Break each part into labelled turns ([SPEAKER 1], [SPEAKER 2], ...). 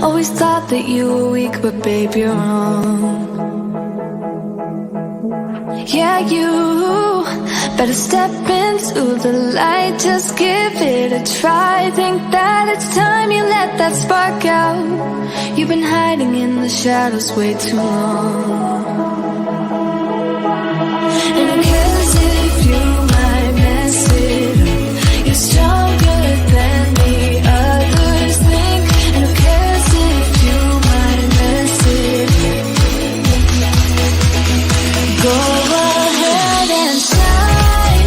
[SPEAKER 1] Always thought that you were weak, but babe, you're wrong. Yeah, you better step into the light, just give it a try. Think that it's time you let that spark out. You've been hiding in the shadows way too long. And who cares if you might mess it up? You're stronger than the others think. And who cares if you might mess it up? Go ahead and shine,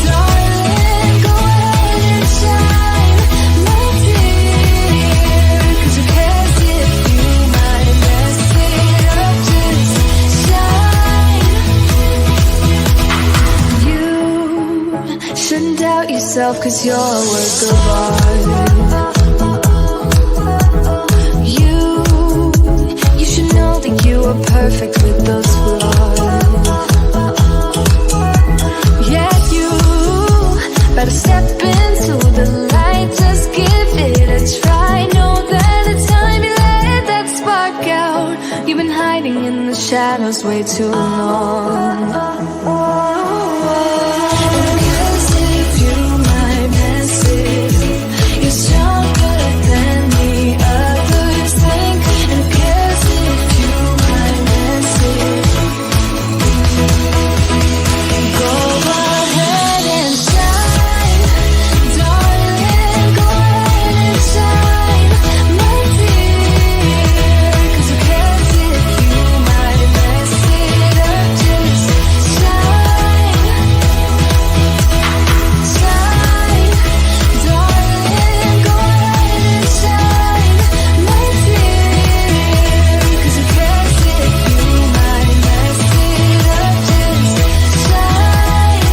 [SPEAKER 1] darling, go ahead and shine, my dear. 'Cause who cares if you might mess it up? Just shine. You shouldn't doubt yourself, 'cause you're a work of art. You should know that you are perfect with those flaws. Yeah, you better step into the light, just give it a try. Know that it's time you let that spark out. You've been hiding in the shadows way too long. And because if you might mess it up, you're stronger than the others think. And because if you might mess it up, go ahead and shine, darling, go ahead and shine, my dear. 'Cause who cares if you might mess it up? Just shine, shine, darling, go ahead and shine, my dear. 'Cause who cares if you might mess it up? Just shine.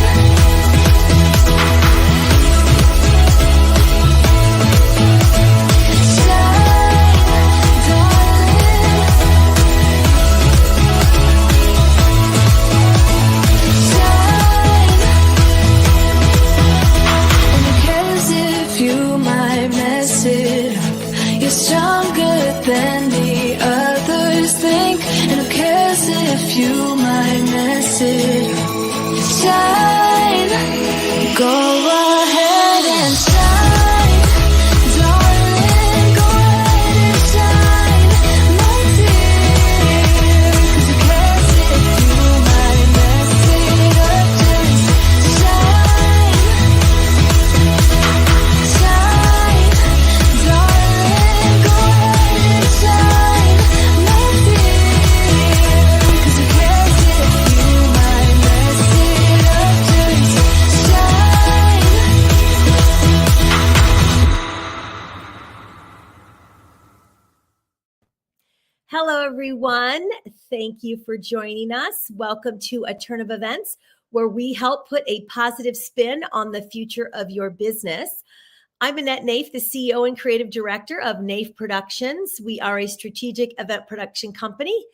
[SPEAKER 1] You're stronger than the others think. And who cares if you might mess it up? Shine. Go ahead and shine, darling, go ahead and shine, my dear. 'Cause who cares if you might mess it up? Just shine, shine, darling, go ahead and shine, my dear. 'Cause who cares if you might mess it up? Just shine.
[SPEAKER 2] Hello, everyone. Thank you for joining us. Welcome to A Turn of Events, where we help put a positive spin on the future of your business. I'm Annette Naif, the CEO and creative director of Naif Productions. We are a strategic event production company.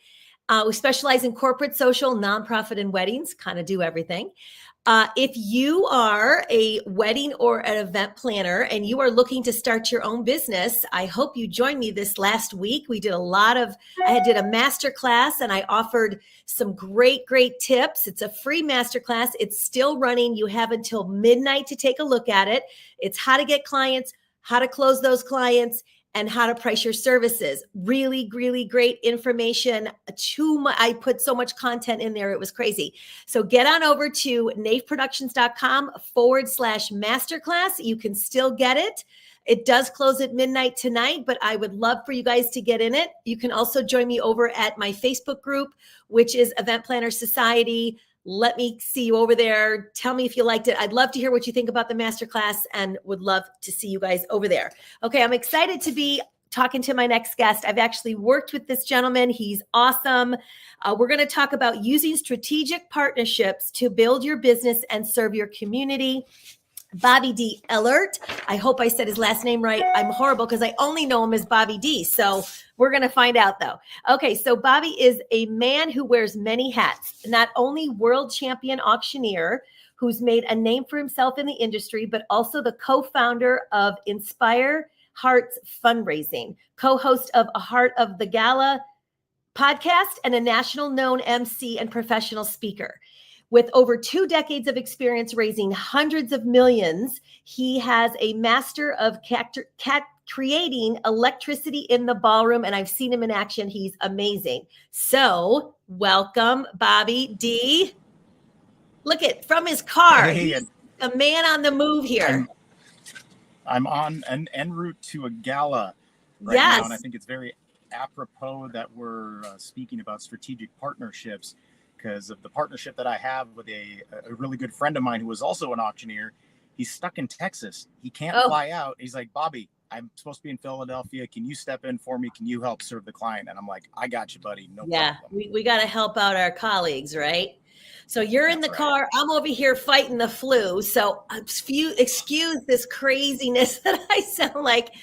[SPEAKER 2] We specialize in corporate, social, nonprofit, and weddings, kind of do everything. If you are a wedding or an event planner and you are looking to start your own business, I hope you joined me this last week. I did a master class and I offered some great tips. It's a free master class. It's still running. You have until midnight to take a look at it. It's how to get clients, how to close those clients, and how to price your services. Really great information. I put so much content in there. It was crazy. So get on over to naifproductions.com/masterclass. You can still get it. It does close at midnight tonight, but I would love for you guys to get in it. You can also join me over at my Facebook group, which is Event Planner Society. Let me see you over there. Tell me if you liked it. I'd love to hear what you think about the masterclass and would love to see you guys over there. Okay, I'm excited to be talking to my next guest. I've actually worked with this gentleman. He's awesome. We're going to talk about using strategic partnerships to build your business and serve your community. Bobby D. Ellert. I hope I said his last name right. I'm horrible because I only know him as Bobby D. So we're going to find out though. Okay. So Bobby is a man who wears many hats, not only world champion auctioneer, who's made a name for himself in the industry, but also the co-founder of Inspire Hearts Fundraising, co-host of A Heart of the Gala podcast, and a national known MC and professional speaker. With over 2 decades of experience raising hundreds of millions, he has a master of creating electricity in the ballroom, and I've seen him in action. He's amazing. So welcome, Bobby D. Look at from his car.
[SPEAKER 3] Hey,
[SPEAKER 2] He's a man on the move here.
[SPEAKER 3] I'm on an en route to a gala right
[SPEAKER 2] Yes.
[SPEAKER 3] now, and I think it's very apropos that we're speaking about strategic partnerships because of the partnership that I have with a really good friend of mine who is also an auctioneer. He's stuck in Texas. He can't fly out. He's like, Bobby, I'm supposed to be in Philadelphia. Can you step in for me? Can you help serve the client? And I'm like, I got you, buddy. No problem.
[SPEAKER 2] We got to help out our colleagues, right? So you're in the
[SPEAKER 3] That's
[SPEAKER 2] car. I'm over here fighting the flu. So excuse this craziness that I sound like,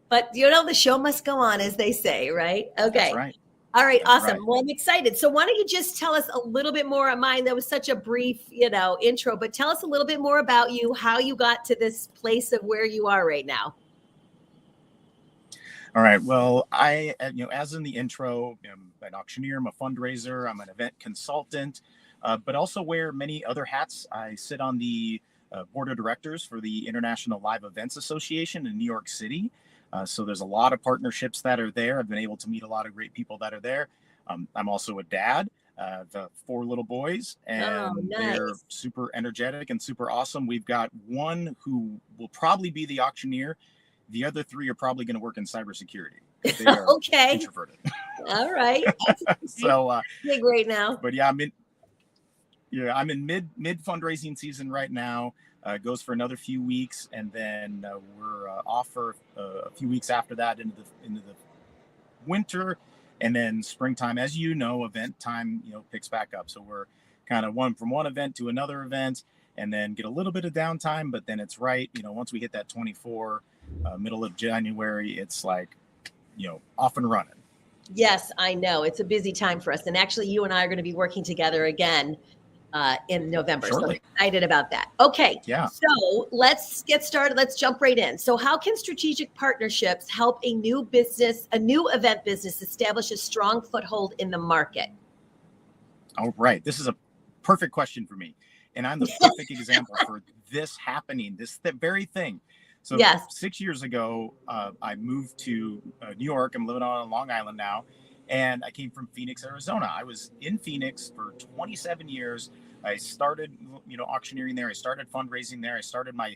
[SPEAKER 2] but the show must go on, as they say, right? Okay.
[SPEAKER 3] That's right.
[SPEAKER 2] All right.
[SPEAKER 3] That's
[SPEAKER 2] Awesome.
[SPEAKER 3] right.
[SPEAKER 2] Well, I'm excited. So why don't you just tell us a little bit more of mine? That was such a brief, intro, but tell us a little bit more about you, how you got to this place of where you are right now.
[SPEAKER 3] All right. Well, I, as in the intro, I'm an auctioneer, I'm a fundraiser, I'm an event consultant, but also wear many other hats. I sit on the board of directors for the International Live Events Association in New York City. So there's a lot of partnerships that are there. I've been able to meet a lot of great people that are there. I'm also a dad. I have 4 little boys, and they're super energetic and super awesome. We've got one who will probably be the auctioneer. The other 3 are probably going to work in cybersecurity. They are introverted.
[SPEAKER 2] All right.
[SPEAKER 3] So
[SPEAKER 2] big right now.
[SPEAKER 3] But yeah, I'm in mid fundraising season right now. Goes for another few weeks, and then we're off for a few weeks after that into the winter, and then springtime. As you know, event time picks back up. So we're kind of from one event to another event, and then get a little bit of downtime. But then it's right, once we hit that 24 middle of January, it's like off and running.
[SPEAKER 2] Yes, I know it's a busy time for us, and actually, you and I are going to be working together again in November.
[SPEAKER 3] Shortly.
[SPEAKER 2] So I'm excited about that. Okay.
[SPEAKER 3] Yeah.
[SPEAKER 2] So let's get started. Let's jump right in. So how can strategic partnerships help a new event business establish a strong foothold in the market?
[SPEAKER 3] All right. This is a perfect question for me. And I'm the perfect example for this happening, the very thing. So 6 years ago, I moved to New York. I'm living on Long Island now. And I came from Phoenix, Arizona. I was in Phoenix for 27 years. I started, auctioneering there. I started fundraising there. I started my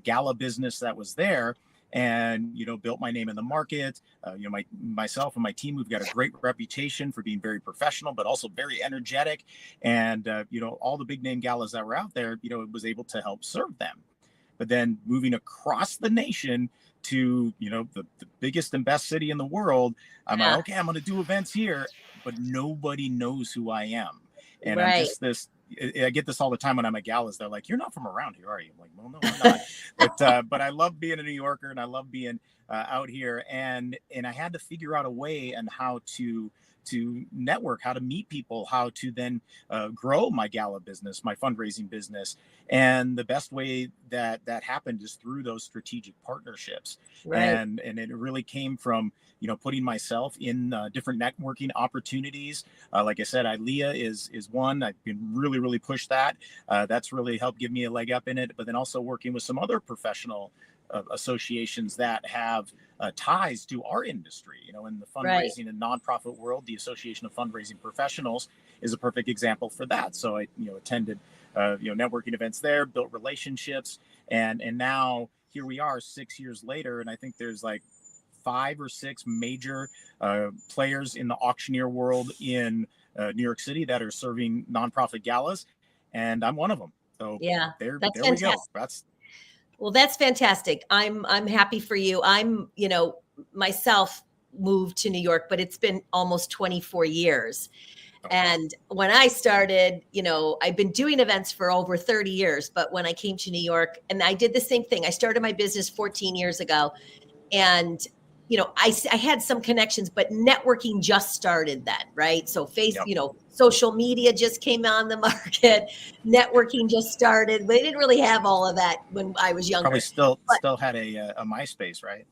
[SPEAKER 3] gala business that was there, and built my name in the market. Myself and my team, we've got a great reputation for being very professional, but also very energetic. And all the big name galas that were out there, it was able to help serve them. But then moving across the nation to the biggest and best city in the world, I'm like, okay, I'm going to do events here, but nobody knows who I am. And I'm just I get this all the time when I'm at galas. They're like, you're not from around here, are you? I'm like, well, no, I'm not. But I love being a New Yorker, and I love being out here. And I had to figure out a way and how to network, how to meet people, how to then grow my gala business, my fundraising business. And the best way that happened is through those strategic partnerships. Right. And it really came from, putting myself in different networking opportunities. Like I said, ILEA is one. I've been really, really pushed that. That's really helped give me a leg up in it. But then also working with some other professional associations that have ties to our industry, in the fundraising and nonprofit world. The Association of Fundraising Professionals is a perfect example for that. So I, attended, networking events there, built relationships, and now here we are 6 years later, and I think there's like 5 or 6 major players in the auctioneer world in New York City that are serving nonprofit galas, and I'm one of them. So there we go.
[SPEAKER 2] That's fantastic. I'm happy for you. I'm, myself moved to New York, but it's been almost 24 years. And when I started, I've been doing events for over 30 years, but when I came to New York, and I did the same thing, I started my business 14 years ago, and I had some connections, but networking just started then, right? So social media just came on the market. Networking just started. They didn't really have all of that when I was younger.
[SPEAKER 3] Probably still had a MySpace, right?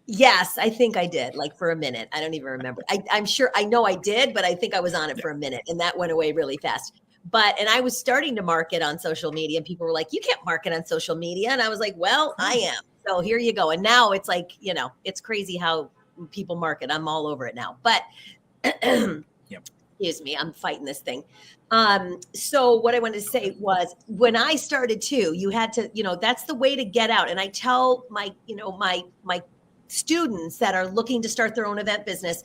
[SPEAKER 2] Yes, I think I did, like for a minute. I don't even remember. I'm sure I know I did, but I think I was on it for a minute and that went away really fast. And I was starting to market on social media and people were like, you can't market on social media. And I was like, well, I am. So here you go. And now it's like, it's crazy how people market. I'm all over it now. But excuse me, I'm fighting this thing. So what I wanted to say was when I started too, you had to, that's the way to get out. And I tell my students that are looking to start their own event business,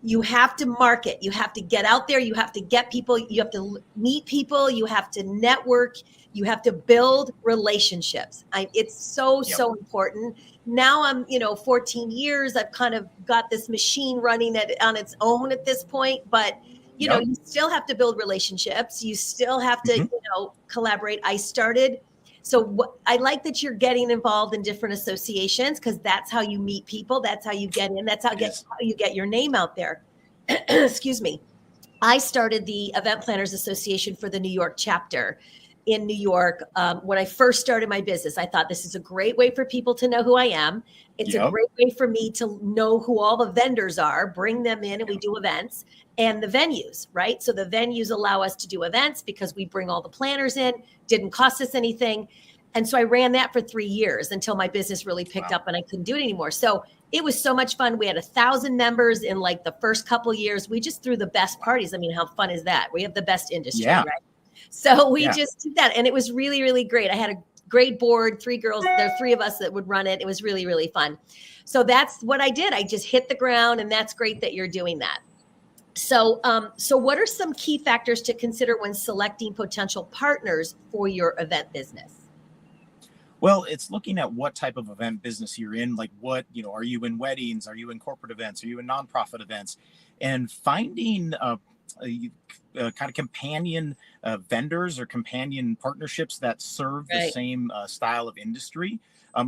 [SPEAKER 2] you have to market, you have to get out there, you have to get people, you have to meet people, you have to network, you have to build relationships. It's so important. Now I'm 14 years, I've kind of got this machine running on its own at this point, but you still have to build relationships, you still have to collaborate. I like that you're getting involved in different associations because that's how you meet people. That's how you get in. That's how you get your name out there. Excuse me. I started the Event Planners Association for the New York chapter in New York. When I first started my business, I thought this is a great way for people to know who I am. It's a great way for me to know who all the vendors are, bring them in, and we do events. And the venues, right? So the venues allow us to do events because we bring all the planners in, didn't cost us anything. And so I ran that for 3 years until my business really picked up and I couldn't do it anymore. So it was so much fun. We had 1,000 members in like the first couple of years. We just threw the best parties. I mean, how fun is that? We have the best industry, right? So we just did that. And it was really, really great. I had a great board, 3 girls, there are 3 of us that would run it. It was really, really fun. So that's what I did. I just hit the ground, and that's great that you're doing that. So what are some key factors to consider when selecting potential partners for your event business?
[SPEAKER 3] Well, it's looking at what type of event business you're in, like what, are you in weddings? Are you in corporate events? Are you in nonprofit events? And finding kind of companion vendors or companion partnerships that serve the same style of industry.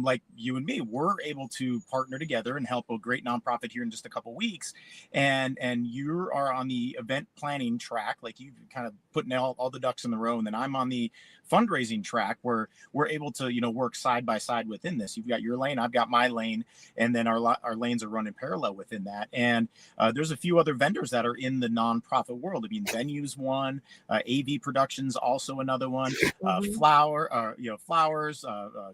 [SPEAKER 3] Like you and me, we're able to partner together and help a great nonprofit here in just a couple of weeks. And you are on the event planning track, like you kind of putting all the ducks in the row. And then I'm on the fundraising track where we're able to, work side by side within this. You've got your lane, I've got my lane, and then our lanes are running parallel within that. And there's a few other vendors that are in the nonprofit world. I mean, venues one, AV productions also another one, flowers,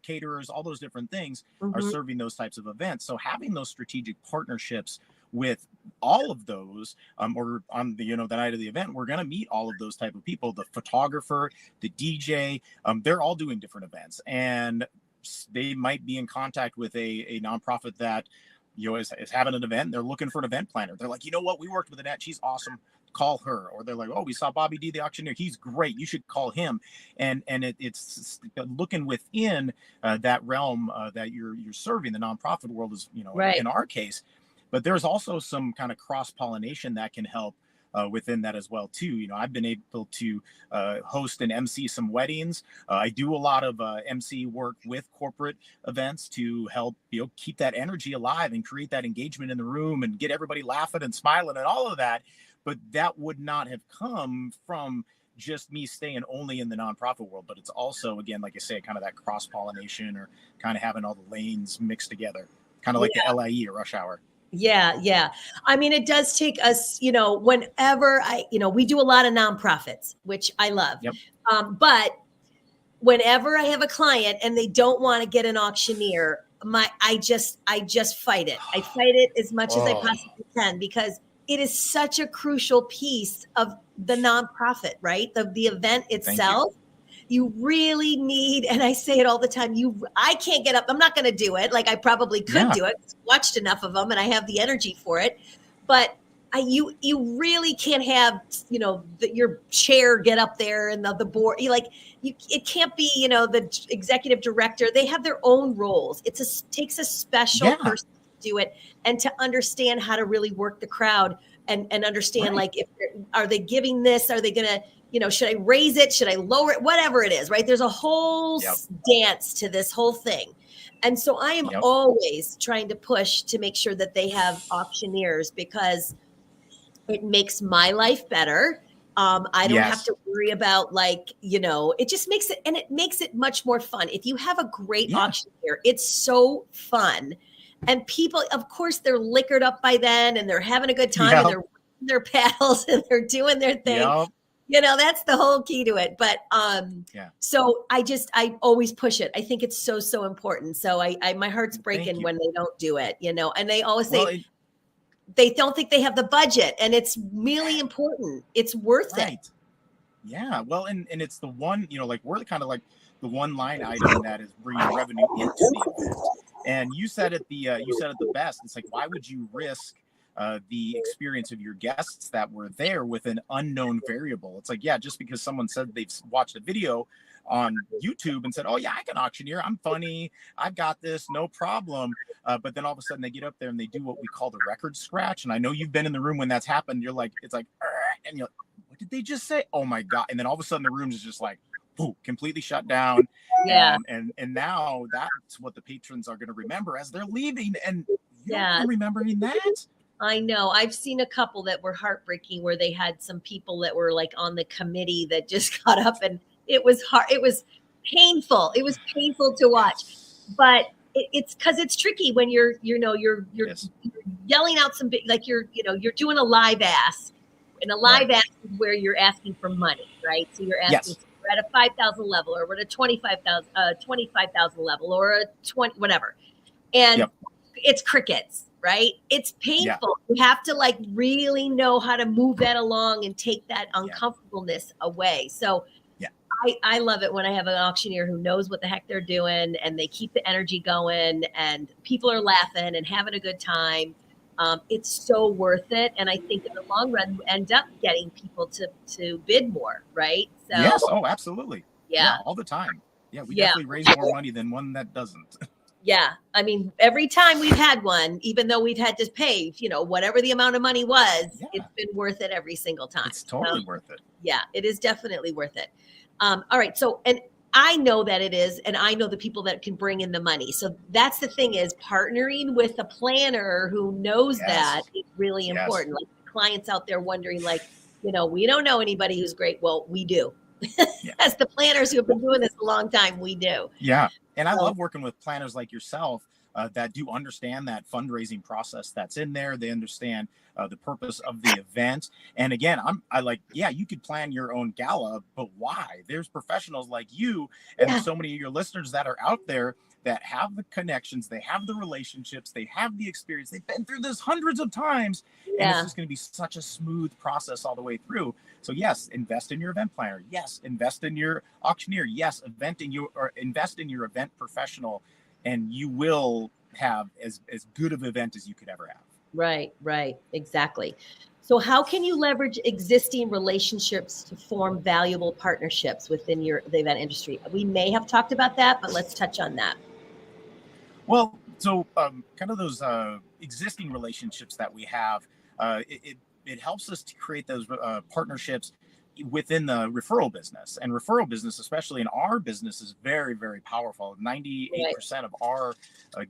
[SPEAKER 3] caterers, all those different things are serving those types of events. So having those strategic partnerships with all of those, or on the the night of the event, we're going to meet all of those type of people, the photographer, the DJ, they're all doing different events, and they might be in contact with a nonprofit that is having an event. They're looking for an event planner. They're like, you know what, we worked with Annette, she's awesome, call her. Or they're like, oh, we saw Bobby D, the auctioneer, he's great, you should call him. And it's looking within that realm that you're serving. The nonprofit world is, in our case, but there's also some kind of cross-pollination that can help within that as well too. I've been able to host and MC some weddings. I do a lot of MC work with corporate events to help keep that energy alive and create that engagement in the room and get everybody laughing and smiling and all of that. But that would not have come from just me staying only in the nonprofit world. But it's also, again, like I say, kind of that cross-pollination or kind of having all the lanes mixed together, kind of like the LIE or rush hour.
[SPEAKER 2] Yeah. I mean, it does take us, whenever we do a lot of nonprofits, which I love. But whenever I have a client and they don't want to get an auctioneer, I just fight it. I fight it as much as I possibly can because it is such a crucial piece of the nonprofit, right? The event itself. You really need, and I say it all the time, I can't get up. I'm not going to do it. Like I probably could do it. Watched enough of them and I have the energy for it. But you really can't have, your chair get up there and the board. It can't be, the executive director. They have their own roles. It takes a special person to do it and to understand how to really work the crowd and understand like, are they giving this? Are they going to, should I raise it? Should I lower it? Whatever it is, right? There's a whole dance to this whole thing. And so I am always trying to push to make sure that they have auctioneers because it makes my life better. I don't have to worry about it just makes it, and it makes it much more fun. If you have a great auctioneer, it's so fun. And people, of course, they're liquored up by then and they're having a good time and they're winning their paddles and they're doing their thing. You know, that's the whole key to it. But so I always push it. I think it's so important. So my heart's breaking when they don't do it, you know, and they always say they don't think they have the budget, and it's really important. It's worth it.
[SPEAKER 3] Yeah. Well, and it's the one, you know, like we're kind of like the one line item that is bringing revenue into the event. And you said it the best. It's like, why would you risk the experience of your guests that were there with an unknown variable? It's like, yeah, just because someone said they've watched a video on YouTube and said, oh yeah, I can auctioneer, I'm funny, I've got this, no problem. But then all of a sudden they get up there and they do what we call the record scratch. And I know you've been in the room when that's happened. You're like, it's like, and you're like, what did they just say? Oh my God. And then all of a sudden the room is just like, boom, completely shut down.
[SPEAKER 2] Yeah.
[SPEAKER 3] And now that's what the patrons are going to remember as they're leaving. And you're remembering that.
[SPEAKER 2] I know. I've seen a couple that were heartbreaking where they had some people that were like on the committee that just got up, and it was hard. It was painful. It was painful to watch, but it's because it's tricky when you're yelling out some big, like you're doing a live ask, and a live ask is where you're asking for money, right? So you're asking at a 5,000 level, or at a 25,000 level, or a 20, whatever. And it's crickets, right? It's painful. You have to like really know how to move that along and take that uncomfortableness away. So I love it when I have an auctioneer who knows what the heck they're doing, and they keep the energy going, and people are laughing and having a good time. It's so worth it. And I think in the long run, we end up getting people to bid more, right? So,
[SPEAKER 3] yes. Oh, absolutely.
[SPEAKER 2] Yeah.
[SPEAKER 3] All the time. Yeah. We definitely raise more money than one that doesn't.
[SPEAKER 2] Yeah. I mean, every time we've had one, even though we've had to pay, whatever the amount of money was, it's been worth it every single time.
[SPEAKER 3] It's totally worth it.
[SPEAKER 2] Yeah, it is definitely worth it. All right. So, and I know that it is, and I know the people that can bring in the money. So that's the thing, is partnering with a planner who knows that is really important. Like clients out there wondering, like, we don't know anybody who's great. Well, we do. As the planners who have been doing this a long time, we do.
[SPEAKER 3] Yeah. And I love working with planners like yourself that do understand that fundraising process that's in there. They understand the purpose of the event. And again, you could plan your own gala, but why? There's professionals like you and there's so many of your listeners that are out there that have the connections, they have the relationships, they have the experience. They've been through this hundreds of times, and it's just going to be such a smooth process all the way through. So yes, invest in your event planner. Yes, invest in your auctioneer. Yes, invest in your event professional, and you will have as good of an event as you could ever have.
[SPEAKER 2] Right. Exactly. So how can you leverage existing relationships to form valuable partnerships within the event industry? We may have talked about that, but let's touch on that.
[SPEAKER 3] Well, so kind of those existing relationships that we have, it helps us to create those partnerships within the referral business. And referral business, especially in our business, is very, very powerful. 98% of our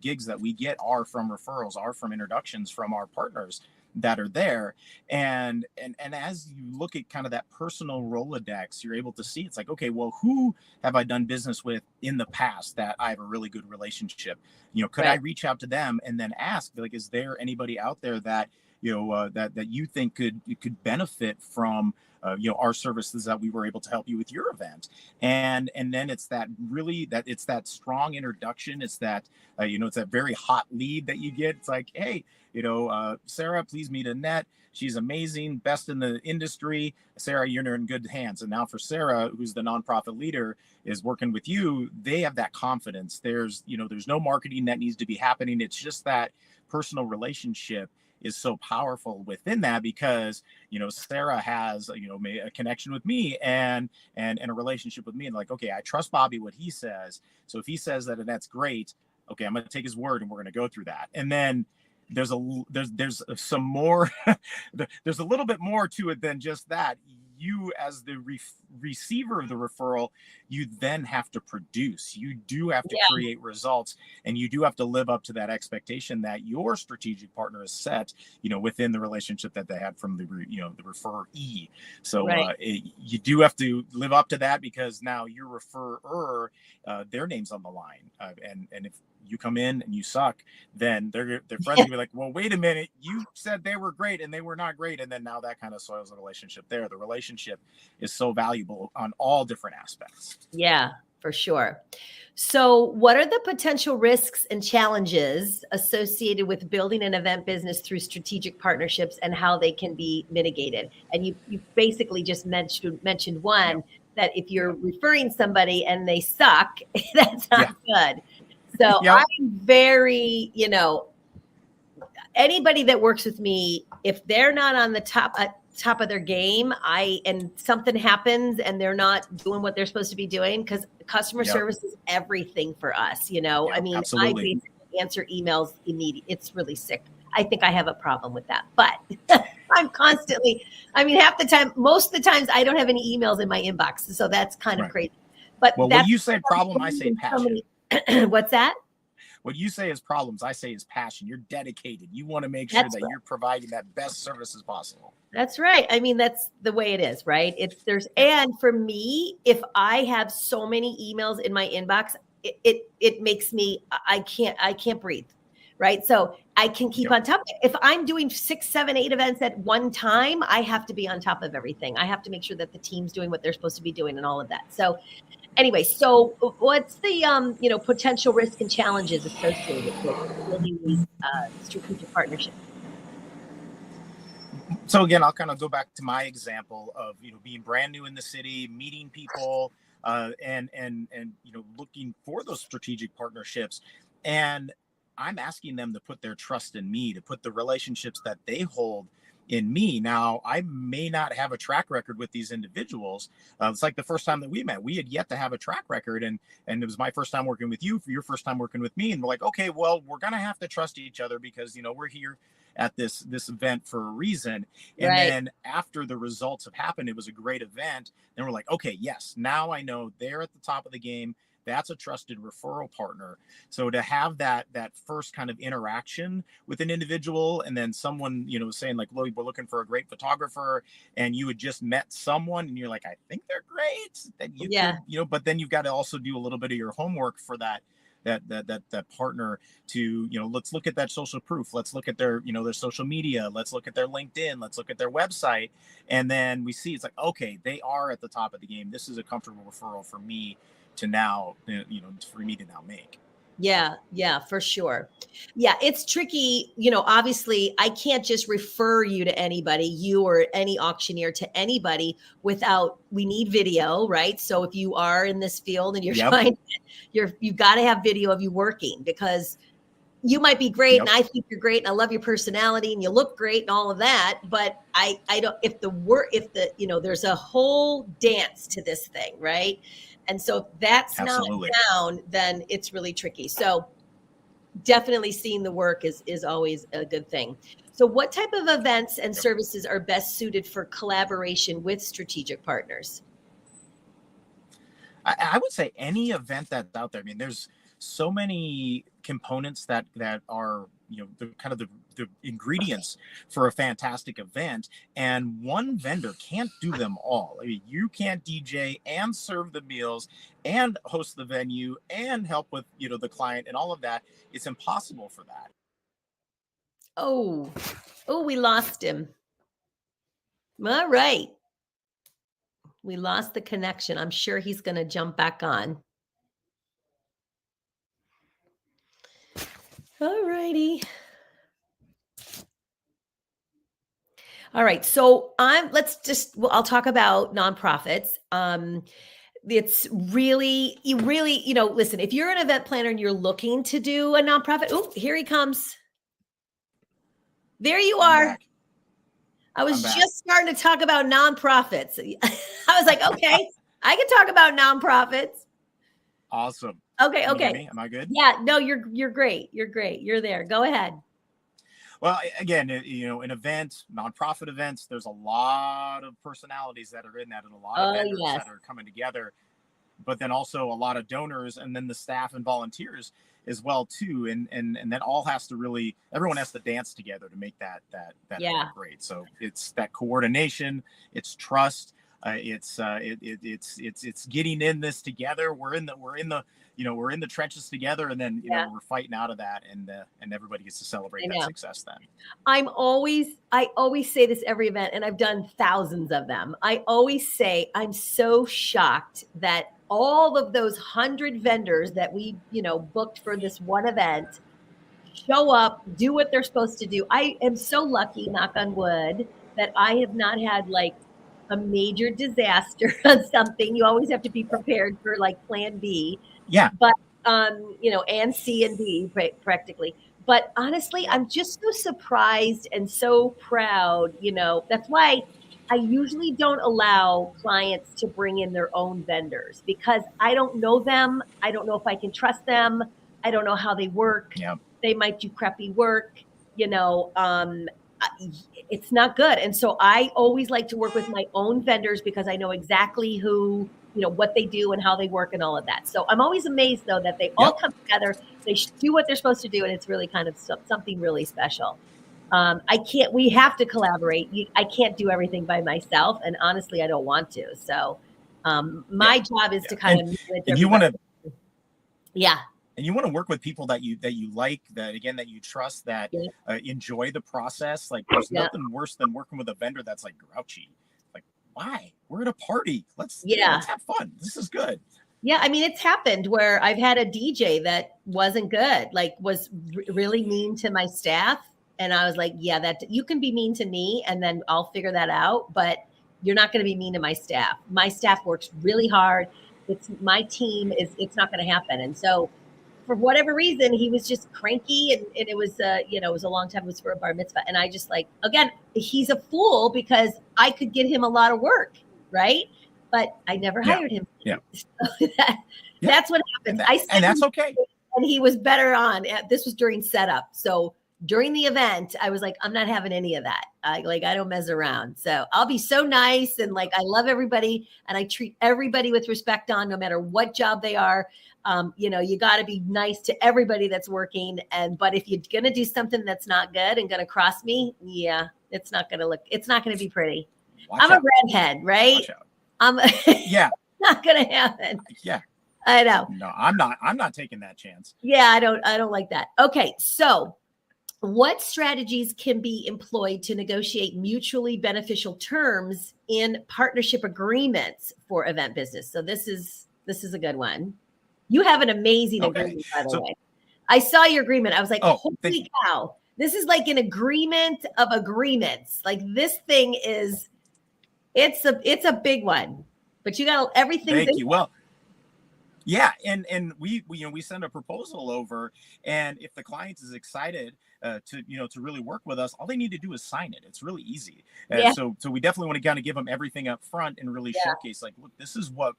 [SPEAKER 3] gigs that we get are from referrals, are from introductions from our partners that are there. And as you look at kind of that personal Rolodex, you're able to see, it's like, okay, well, who have I done business with in the past that I have a really good relationship? Could I reach out to them and then ask, like, is there anybody out there that that you think could benefit from our services that we were able to help you with your event? And then it's that strong introduction. It's that it's that very hot lead that you get. It's like, hey, Sarah, please meet Annette. She's amazing, best in the industry. Sarah, you're in good hands. And now for Sarah, who's the nonprofit leader, is working with you. They have that confidence. There's no marketing that needs to be happening. It's just that personal relationship is so powerful within that, because Sarah has a connection with me and a relationship with me, and like, okay, I trust Bobby, what he says. So if he says that, and that's great, okay, I'm going to take his word and we're going to go through that. And then there's some more there's a little bit more to it than just that. You, as the receiver of the referral, you then have to produce. You do have to create results, and you do have to live up to that expectation that your strategic partner has set, within the relationship that they had from the referee. So you do have to live up to that, because now your referrer, their name's on the line, and if you come in and you suck, then their friends will be like, well, wait a minute, you said they were great and they were not great. And then now that kind of soils the relationship there. The relationship is so valuable on all different aspects.
[SPEAKER 2] Yeah, for sure. So what are the potential risks and challenges associated with building an event business through strategic partnerships and how they can be mitigated? And you basically just mentioned one, that if you're referring somebody and they suck, that's not good. So I'm very, anybody that works with me, if they're not on the top of their game, and something happens and they're not doing what they're supposed to be doing, because customer service is everything for us. I mean, absolutely. I basically answer emails immediately. It's really sick. I think I have a problem with that, but I'm constantly, most of the times I don't have any emails in my inbox. So that's kind of crazy. But
[SPEAKER 3] when you say problem, I say passion.
[SPEAKER 2] What's that?
[SPEAKER 3] What you say is problems, I say is passion. You're dedicated. You want to make sure that you're providing that best service as possible.
[SPEAKER 2] That's right. I mean, that's the way it is, right? And for me, if I have so many emails in my inbox, it makes me, I can't breathe. Right. So I can keep on top of it. If I'm doing 6, 7, 8 events at one time, I have to be on top of everything. I have to make sure that the team's doing what they're supposed to be doing and all of that. So anyway, so what's the, potential risk and challenges associated with building these strategic partnerships?
[SPEAKER 3] So again, I'll kind of go back to my example of, being brand new in the city, meeting people, and looking for those strategic partnerships. And I'm asking them to put their trust in me, to put the relationships that they hold in me. Now, I may not have a track record with these individuals. It's like the first time that we met, we had yet to have a track record. And it was my first time working with you, for your first time working with me. And we're like, okay, well, we're going to have to trust each other because, we're here at this event for a reason. And then after the results have happened, it was a great event. Then we're like, okay, yes, now I know they're at the top of the game. That's a trusted referral partner. So to have that first kind of interaction with an individual, and then someone, saying like, Lily, we're looking for a great photographer, and you had just met someone and you're like, I think they're great. Then you could, but then you've got to also do a little bit of your homework for that partner to, let's look at that social proof. Let's look at their, their social media. Let's look at their LinkedIn. Let's look at their website. And then we see it's like, okay, they are at the top of the game. This is a comfortable referral for me to now, for me to now make.
[SPEAKER 2] Yeah, for sure. Yeah, it's tricky. Obviously I can't just refer you to anybody, you or any auctioneer to anybody we need video, right? So if you are in this field and you're trying, you've got to have video of you working, because you might be great and I think you're great and I love your personality and you look great and all of that. But I don't, there's a whole dance to this thing, right? And so if that's not down, then it's really tricky. So definitely seeing the work is always a good thing. So what type of events and services are best suited for collaboration with strategic partners?
[SPEAKER 3] I would say any event that's out there. I mean, there's so many components that are, the kind of the ingredients for a fantastic event, and one vendor can't do them all. I mean, you can't DJ and serve the meals and host the venue and help with, the client and all of that. It's impossible for that.
[SPEAKER 2] Oh, we lost him. All right. We lost the connection. I'm sure he's going to jump back on. All righty. All right. So I'll talk about nonprofits. It's really, listen, if you're an event planner and you're looking to do a nonprofit, oh, here he comes. There you are. I was just starting to talk about nonprofits. I was like, okay, I can talk about nonprofits.
[SPEAKER 3] Awesome.
[SPEAKER 2] Okay.
[SPEAKER 3] Can you hear me? Am I good?
[SPEAKER 2] Yeah, no, you're great. You're great. You're there. Go ahead.
[SPEAKER 3] Well, again, in events, nonprofit events, there's a lot of personalities that are in that, and a lot of vendors that are coming together, but then also a lot of donors, and then the staff and volunteers as well too. And that all has to everyone has to dance together to make that great. So it's that coordination, it's trust. It's getting in this together. We're in the trenches together, and then we're fighting out of that, and everybody gets to celebrate that success then.
[SPEAKER 2] I always say this every event, and I've done thousands of them. I always say I'm so shocked that all of those 100 vendors that we booked for this one event show up, do what they're supposed to do. I am so lucky, knock on wood, that I have not had like a major disaster on something. You always have to be prepared for like plan B.
[SPEAKER 3] Yeah.
[SPEAKER 2] But and C and D practically. But honestly, I'm just so surprised and so proud. That's why I usually don't allow clients to bring in their own vendors, because I don't know them. I don't know if I can trust them. I don't know how they work.
[SPEAKER 3] Yeah.
[SPEAKER 2] They might do crappy work. It's not good. And so I always like to work with my own vendors, because I know exactly who, what they do and how they work and all of that. So I'm always amazed, though, that they all come together, they do what they're supposed to do, and it's really kind of something really special. We have to collaborate. I can't do everything by myself, and honestly, I don't want to. So my job is to kind of manage
[SPEAKER 3] and you want to
[SPEAKER 2] and
[SPEAKER 3] you want to work with people that you like, that you trust, that enjoy the process. Like, there's nothing worse than working with a vendor that's like grouchy. Like, why? We're at a party. Let's have fun. This is good.
[SPEAKER 2] Yeah, I mean, it's happened where I've had a DJ that wasn't good, like was really mean to my staff, and I was like, yeah, that you can be mean to me, and then I'll figure that out, but you're not going to be mean to my staff. My staff works really hard. It's my team. It's not going to happen, and so, for whatever reason, he was just cranky, and it was, it was a long time. It was for a bar mitzvah. And I just again, he's a fool, because I could get him a lot of work, right? But I never hired him.
[SPEAKER 3] Yeah.
[SPEAKER 2] So that's what happened.
[SPEAKER 3] And that's okay.
[SPEAKER 2] And he was better on. This was during setup. So during the event, I was like, I'm not having any of that. I don't mess around. So I'll be so nice. And I love everybody, and I treat everybody with respect no matter what job they are. You got to be nice to everybody that's working. But if you're going to do something that's not good and going to cross me, it's not going to be pretty. I'm a redhead, right? Not going to happen.
[SPEAKER 3] Yeah.
[SPEAKER 2] I know.
[SPEAKER 3] No, I'm not taking that chance.
[SPEAKER 2] Yeah. I don't like that. Okay. So what strategies can be employed to negotiate mutually beneficial terms in partnership agreements for event business? So this is a good one. You have an amazing agreement, by the way. I saw your agreement. I was like, holy cow. This is like an agreement of agreements. Like, this thing is, it's a big one, but you got everything.
[SPEAKER 3] Thank you. Well, yeah. And we send a proposal over, and if the client is excited to really work with us, all they need to do is sign it. It's really easy. So we definitely want to kind of give them everything up front and really showcase, like, look, this is what,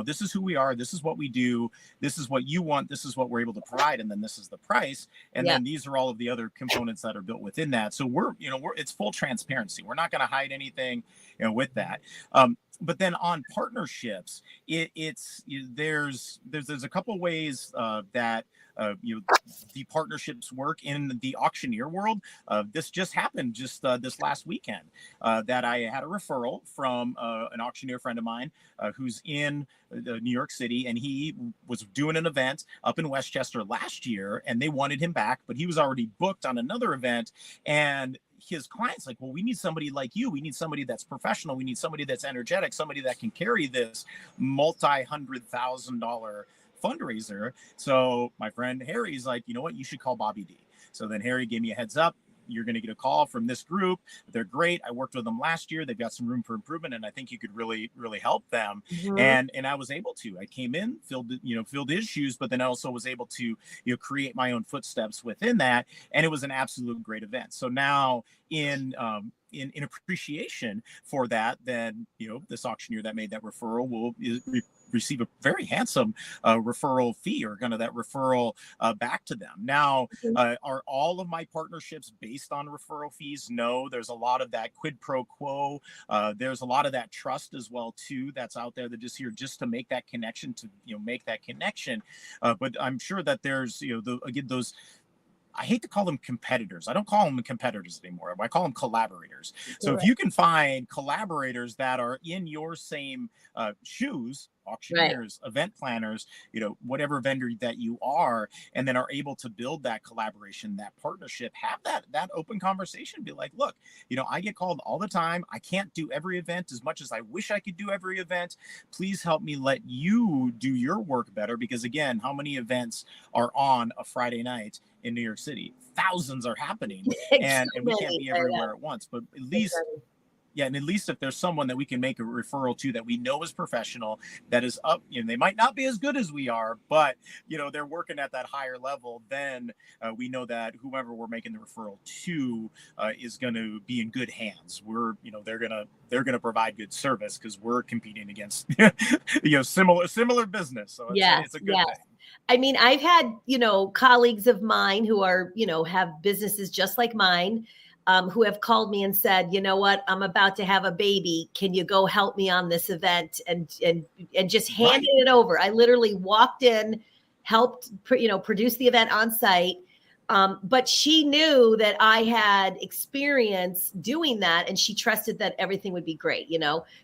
[SPEAKER 3] this is who we are. This is what we do. This is what you want. This is what we're able to provide. And then this is the price. And then these are all of the other components that are built within that. So it's full transparency. We're not going to hide anything, with that. But then on partnerships, there's a couple ways that the partnerships work in the auctioneer world. This just happened this last weekend, that I had a referral from an auctioneer friend of mine who's in New York City, and he was doing an event up in Westchester last year, and they wanted him back, but he was already booked on another event. And his clients like, well, we need somebody like you. We need somebody that's professional. We need somebody that's energetic, somebody that can carry this multi-$100,000 fundraiser. So my friend Harry's like, you know what, you should call Bobby D. So then Harry gave me a heads up. You're going to get a call from this group. They're great. I worked with them last year. They've got some room for improvement, and I think you could really, really help them. Mm-hmm. And I was able to. I came in, filled his shoes, but then I also was able to create my own footsteps within that, and it was an absolute great event. So now in appreciation for that, then this auctioneer that made that referral will receive a very handsome referral fee, or kind of that referral back to them. Now, are all of my partnerships based on referral fees? No, there's a lot of that quid pro quo. There's a lot of that trust as well too that's out there, that just here just to make that connection, but I'm sure that there's those I hate to call them competitors. I don't call them competitors anymore. I call them collaborators. So if you can find collaborators that are in your same shoes, auctioneers, event planners, whatever vendor that you are, and then are able to build that collaboration, that partnership, have that open conversation, be like, look, I get called all the time. I can't do every event as much as I wish I could do every event. Please help me let you do your work better. Because again, how many events are on a Friday night in New York City? Thousands are happening, and we can't be everywhere at once, but at least and at least if there's someone that we can make a referral to that we know is professional, that is up, they might not be as good as we are, but they're working at that higher level, then we know that whoever we're making the referral to is going to be in good hands. We're, they're going to provide good service because we're competing against similar business. So it's a good thing.
[SPEAKER 2] I mean, I've had, colleagues of mine who are, have businesses just like mine, who have called me and said, you know what, I'm about to have a baby. Can you go help me on this event? And just handed it over. I literally walked in, helped, produce the event on site. But she knew that I had experience doing that, and she trusted that everything would be great,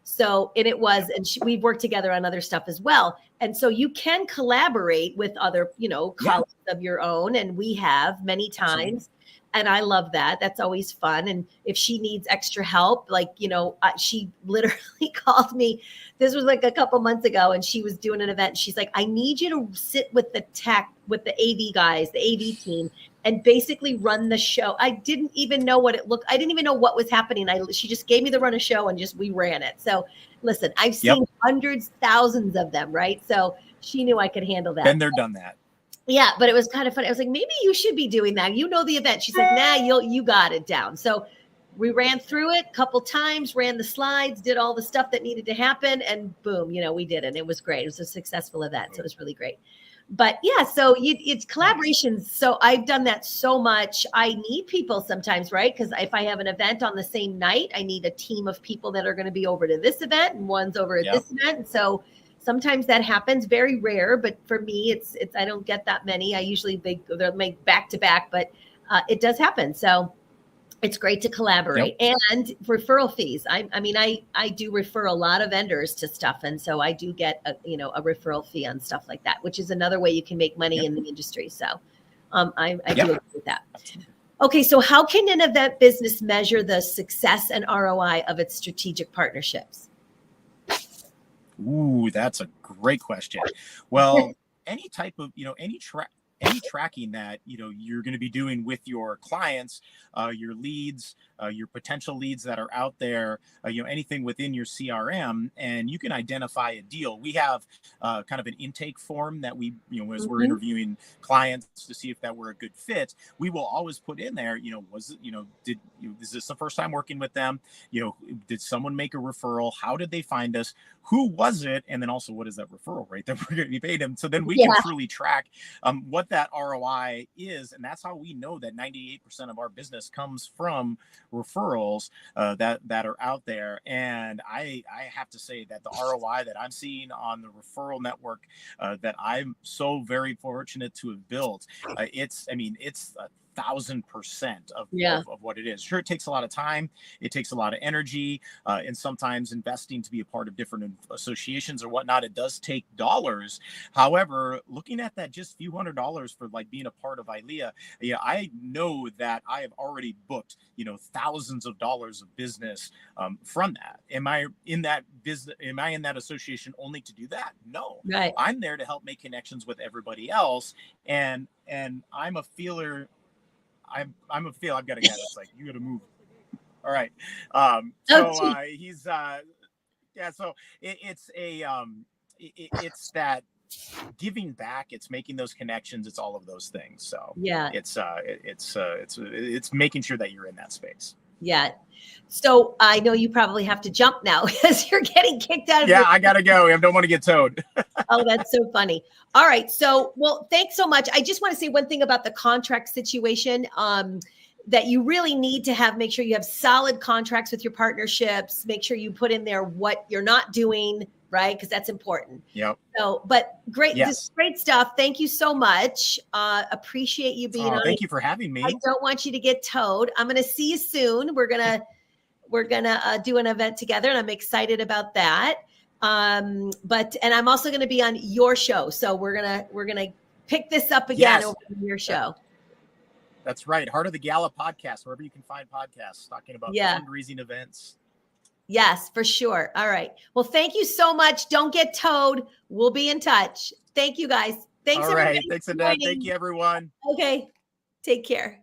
[SPEAKER 2] So, and it was, and we've worked together on other stuff as well. And so you can collaborate with other, colleagues of your own. And we have many times. Absolutely. And I love that. That's always fun. And if she needs extra help, like, she literally called me. This was like a couple months ago, and she was doing an event. And she's like, I need you to sit with the AV guys, the AV team, and basically run the show. I didn't even know what it looked. I didn't even know what was happening. She just gave me the run of show, and we ran it. So listen, I've seen hundreds, thousands of them. Right. So she knew I could handle that.
[SPEAKER 3] Been there, done that.
[SPEAKER 2] Yeah, but it was kind of funny. I was like, maybe you should be doing that. The event. She's like, nah, you got it down. So we ran through it a couple times, ran the slides, did all the stuff that needed to happen, and boom, we did it. It was great. It was a successful event. So it was really great. But yeah, so it's collaborations. So I've done that so much. I need people sometimes, right? Because if I have an event on the same night, I need a team of people that are going to be over to this event and one's over at this event. And so sometimes that happens, very rare, but for me, it's I don't get that many. I usually they'll make back to back, but it does happen. So it's great to collaborate. And referral fees. I do refer a lot of vendors to stuff, and so I do get a referral fee on stuff like that, which is another way you can make money in the industry. So I do agree with that. Okay, so how can an event business measure the success and ROI of its strategic partnerships?
[SPEAKER 3] Ooh, that's a great question. Well, any type of, any tracking that, you're going to be doing with your clients, your leads, your potential leads that are out there, anything within your CRM, and you can identify a deal. We have kind of an intake form that we, as we're interviewing clients to see if that were a good fit, we will always put in there, was it, is this the first time working with them? Did someone make a referral? How did they find us? Who was it? And then also, what is that referral rate that we're going to be paid them? So then we can truly track what that ROI is. And that's how we know that 98% of our business comes from referrals that are out there. And I have to say that the ROI that I'm seeing on the referral network that I'm so very fortunate to have built, it's 1,000% of what it is. Sure, it takes a lot of time. It takes a lot of energy, and sometimes investing to be a part of different associations or whatnot. It does take dollars. However, looking at that just few $100s for like being a part of ILEA, I know that I have already booked, thousands of dollars of business from that. Am I in that business? Am I in that association only to do that? No.
[SPEAKER 2] Right.
[SPEAKER 3] I'm there to help make connections with everybody else, and I'm a feeler. I've got a guy that's like, you got to move. All right. He's so it's that giving back. It's making those connections. It's all of those things. So it's making sure that you're in that space.
[SPEAKER 2] Yeah. So I know you probably have to jump now because you're getting kicked out of
[SPEAKER 3] I gotta go. I don't want to get towed.
[SPEAKER 2] Oh, that's so funny. All right. So, well, thanks so much. I just want to say one thing about the contract situation, that you really need to make sure you have solid contracts with your partnerships. Make sure you put in there what you're not doing, right? Because that's important.
[SPEAKER 3] Yep.
[SPEAKER 2] So, but great,
[SPEAKER 3] Yes.
[SPEAKER 2] this is great stuff. Thank you so much. Appreciate you being on.
[SPEAKER 3] Thank you for having me.
[SPEAKER 2] I don't want you to get towed. I'm going to see you soon. We're gonna do an event together, and I'm excited about that. And I'm also going to be on your show, so we're gonna pick this up again over your show.
[SPEAKER 3] That's right. Heart of the Gala podcast, wherever you can find podcasts talking about fundraising events.
[SPEAKER 2] Yes, for sure. All right. Well, thank you so much. Don't get towed. We'll be in touch. Thank you, guys. Thanks.
[SPEAKER 3] All right. Thanks, Annette. Thank you, everyone.
[SPEAKER 2] Okay. Take care.